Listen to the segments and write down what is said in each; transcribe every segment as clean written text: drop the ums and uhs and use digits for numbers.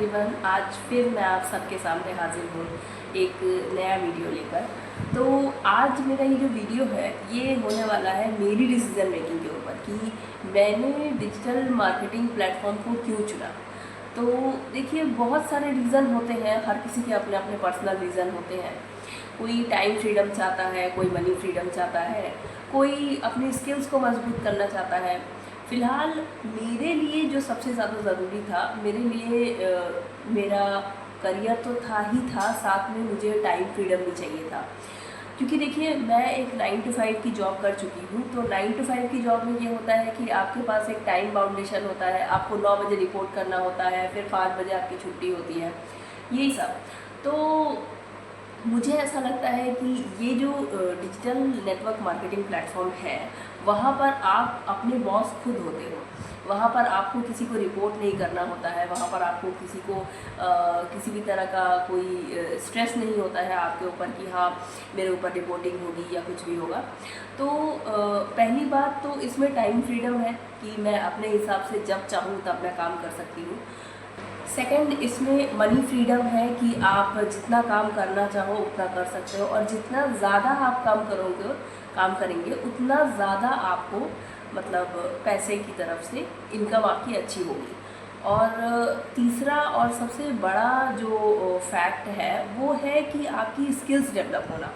Everyone, आज फिर मैं आप सबके सामने हाजिर हूँ एक नया वीडियो लेकर। तो आज मेरा ये जो वीडियो है ये होने वाला है मेरी डिसीज़न मेकिंग के ऊपर कि मैंने डिजिटल मार्केटिंग प्लेटफॉर्म को क्यों चुना। तो देखिए, बहुत सारे रीज़न होते हैं, हर किसी के अपने अपने पर्सनल रीज़न होते हैं। कोई टाइम फ्रीडम चाहता है, कोई मनी फ्रीडम चाहता है, कोई अपनी स्किल्स को मजबूत करना चाहता है। फ़िलहाल मेरे लिए जो सबसे ज़्यादा ज़रूरी था, मेरे लिए मेरा करियर तो था ही था, साथ में मुझे टाइम फ्रीडम भी चाहिए था। क्योंकि देखिए, मैं एक 9 to 5 की जॉब कर चुकी हूँ। तो 9 to 5 की जॉब में ये होता है कि आपके पास एक टाइम बाउंडेशन होता है, आपको 9 बजे रिपोर्ट करना होता है, फिर 5 बजे आपकी छुट्टी होती है, यही सब। तो मुझे ऐसा लगता है कि ये जो डिजिटल नेटवर्क मार्केटिंग प्लेटफॉर्म है, वहाँ पर आप अपने बॉस खुद होते हो। वहाँ पर आपको किसी को रिपोर्ट नहीं करना होता है, वहाँ पर आपको किसी को किसी भी तरह का कोई स्ट्रेस नहीं होता है आपके ऊपर कि हाँ मेरे ऊपर रिपोर्टिंग होगी या कुछ भी होगा। तो पहली बात तो इसमें टाइम फ्रीडम है कि मैं अपने हिसाब से जब चाहूँ तब मैं काम कर सकती हूँ। सेकंड, इसमें मनी फ्रीडम है कि आप जितना काम करना चाहो उतना कर सकते हो, और जितना ज़्यादा आप काम करेंगे उतना ज़्यादा आपको मतलब पैसे की तरफ से इनकम आपकी अच्छी होगी। और तीसरा और सबसे बड़ा जो फैक्ट है वो है कि आपकी स्किल्स डेवलप होना।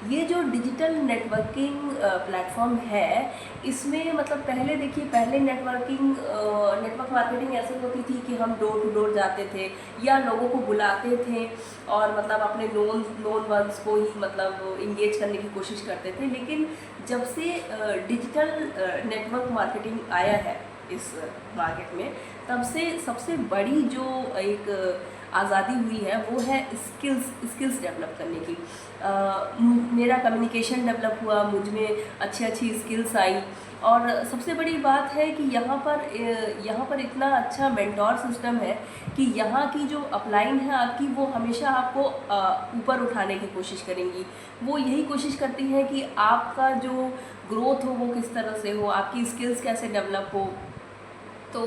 ये जो डिजिटल नेटवर्किंग प्लेटफॉर्म है, इसमें मतलब पहले देखिए, पहले नेटवर्क मार्केटिंग ऐसे होती थी कि हम डोर टू डोर जाते थे या लोगों को बुलाते थे और मतलब अपने नोन वंस को ही मतलब इंगेज करने की कोशिश करते थे। लेकिन जब से डिजिटल नेटवर्क मार्केटिंग आया है इस मार्केट में, तब से सबसे बड़ी जो एक आज़ादी हुई है वो है स्किल्स डेवलप करने की। मेरा कम्युनिकेशन डेवलप हुआ, मुझ में अच्छी स्किल्स आई। और सबसे बड़ी बात है कि यहाँ पर इतना अच्छा मेंटोर सिस्टम है कि यहाँ की जो अपलाइन है आपकी, वो हमेशा आपको ऊपर उठाने की कोशिश करेंगी। वो यही कोशिश करती है कि आपका जो ग्रोथ हो वो किस तरह से हो, आपकी स्किल्स कैसे डेवलप हो। तो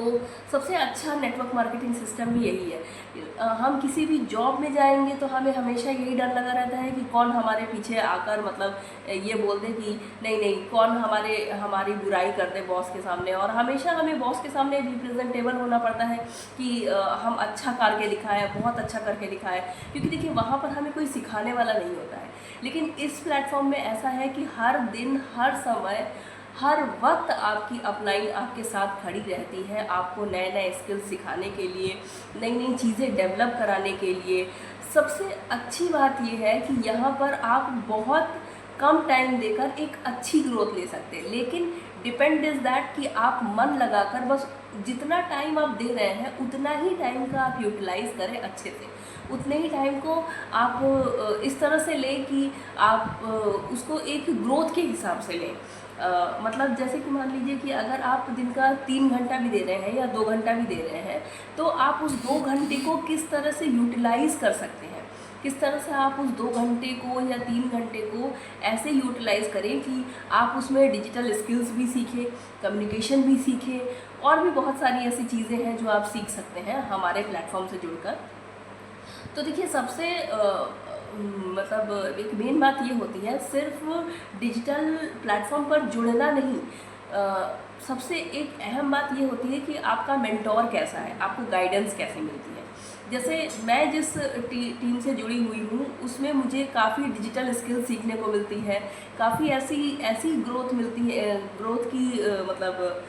सबसे अच्छा नेटवर्क मार्केटिंग सिस्टम भी यही है। हम किसी भी जॉब में जाएंगे तो हमें हमेशा यही डर लगा रहता है कि कौन हमारे पीछे आकर मतलब ये बोल दे कि नहीं, कौन हमारी बुराई कर दे बॉस के सामने। और हमेशा हमें बॉस के सामने रिप्रेजेंटेबल होना पड़ता है कि हम अच्छा करके दिखाएं, बहुत अच्छा करके दिखाएं। क्योंकि देखिए, वहाँ पर हमें कोई सिखाने वाला नहीं होता है। लेकिन इस प्लेटफॉर्म में ऐसा है कि हर दिन, हर समय, हर वक्त आपकी अपलाइन आपके साथ खड़ी रहती है, आपको नए नए स्किल्स सिखाने के लिए, नई नई चीज़ें डेवलप कराने के लिए। सबसे अच्छी बात यह है कि यहाँ पर आप बहुत कम टाइम देकर एक अच्छी ग्रोथ ले सकते हैं। लेकिन डिपेंड इज़ दैट कि आप मन लगाकर बस जितना टाइम आप दे रहे हैं उतना ही टाइम का आप यूटिलाइज़ करें अच्छे से। उतने ही टाइम को आप इस तरह से लें कि आप उसको एक ग्रोथ के हिसाब से लें। मतलब जैसे कि मान लीजिए कि अगर आप दिन का 3 घंटा भी दे रहे हैं या 2 घंटा भी दे रहे हैं, तो आप उस 2 घंटे को किस तरह से यूटिलाइज़ कर सकते हैं, किस तरह से आप उस 2 घंटे को या 3 घंटे को ऐसे यूटिलाइज़ करें कि आप उसमें डिजिटल स्किल्स भी सीखें, कम्युनिकेशन भी सीखें, और भी बहुत सारी ऐसी चीज़ें हैं जो आप सीख सकते हैं हमारे प्लेटफॉर्म से जुड़कर। तो देखिए, सबसे मतलब एक मेन बात ये होती है, सिर्फ डिजिटल प्लेटफॉर्म पर जुड़ना नहीं, सबसे एक अहम बात ये होती है कि आपका मेंटोर कैसा है, आपको गाइडेंस कैसे मिलती है। जैसे मैं जिस टीम से जुड़ी हुई हूँ उसमें मुझे काफ़ी डिजिटल स्किल सीखने को मिलती है, काफ़ी ऐसी ग्रोथ मिलती है, ग्रोथ की मतलब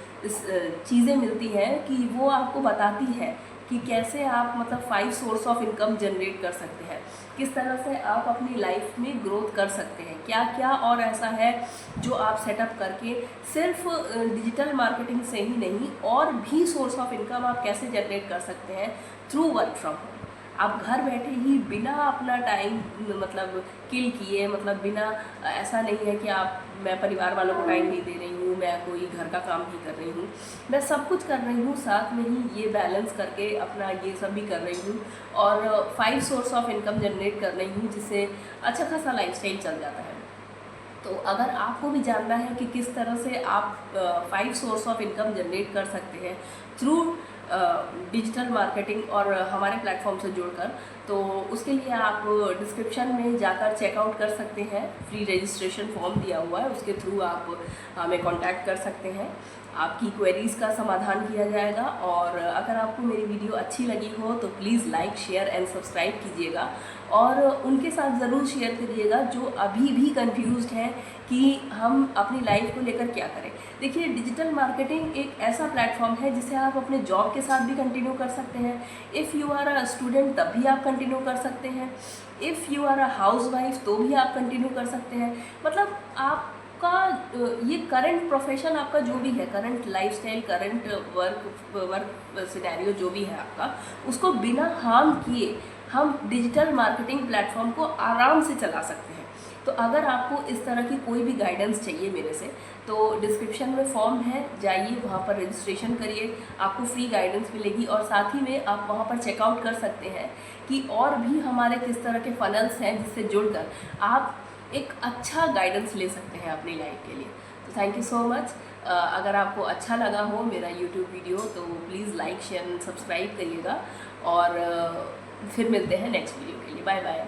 चीज़ें मिलती हैं कि वो आपको बताती है कि कैसे आप मतलब 5 सोर्स ऑफ इनकम जनरेट कर सकते हैं, किस तरह से आप अपनी लाइफ में ग्रोथ कर सकते हैं, क्या क्या और ऐसा है जो आप सेटअप करके सिर्फ डिजिटल मार्केटिंग से ही नहीं, और भी सोर्स ऑफ इनकम आप कैसे जनरेट कर सकते हैं थ्रू वर्क फ्रॉम होम। आप घर बैठे ही बिना अपना टाइम मतलब किल किए, मतलब बिना, ऐसा नहीं है कि मैं परिवार वालों को टाइम नहीं दे रही हूँ, मैं कोई घर का काम ही कर रही हूँ, मैं सब कुछ कर रही हूँ, साथ में ही ये बैलेंस करके अपना ये सब भी कर रही हूँ, और 5 सोर्स ऑफ इनकम जनरेट कर रही हूँ, जिससे अच्छा खासा लाइफस्टाइल चल जाता है। तो अगर आपको भी जानना है कि किस तरह से आप 5 सोर्स ऑफ इनकम जनरेट कर सकते हैं थ्रू डिजिटल मार्केटिंग और हमारे प्लेटफॉर्म से जुड़कर। तो उसके लिए आप डिस्क्रिप्शन में जाकर चेकआउट कर सकते हैं, फ्री रजिस्ट्रेशन फॉर्म दिया हुआ है, उसके थ्रू आप हमें कांटेक्ट कर सकते हैं, आपकी क्वेरीज़ का समाधान किया जाएगा। और अगर आपको मेरी वीडियो अच्छी लगी हो तो please like, share and subscribe कीजिएगा और उनके साथ ज़रूर शेयर करिएगा जो अभी भी कंफ्यूज्ड हैं कि हम अपनी लाइफ को लेकर क्या करें। देखिए, डिजिटल मार्केटिंग एक ऐसा प्लेटफॉर्म है जिसे आप अपने जॉब के साथ भी कंटिन्यू कर सकते हैं। If you are a student तब भी आप कंटिन्यू कर सकते हैं, if you are a housewife तो भी आप कंटिन्यू कर सकते हैं। मतलब आपका ये करंट प्रोफेशन, आपका जो भी है, current lifestyle, current work scenario जो भी है आपका, उसको बिना हार्म किए हम डिजिटल मार्केटिंग प्लेटफॉर्म को आराम से चला सकते हैं। तो अगर आपको इस तरह की कोई भी गाइडेंस चाहिए मेरे से तो डिस्क्रिप्शन में फॉर्म है, जाइए वहाँ पर रजिस्ट्रेशन करिए, आपको फ्री गाइडेंस मिलेगी और साथ ही में आप वहाँ पर चेकआउट कर सकते हैं कि और भी हमारे किस तरह के फनल्स हैं जिससे जुड़कर आप एक अच्छा गाइडेंस ले सकते हैं अपनी लाइफ के लिए। तो थैंक यू सो मच। अगर आपको अच्छा लगा हो मेरा यूट्यूब वीडियो तो please like, share and subscribe करिएगा और फिर मिलते हैं नेक्स्ट वीडियो के लिए। Bye bye.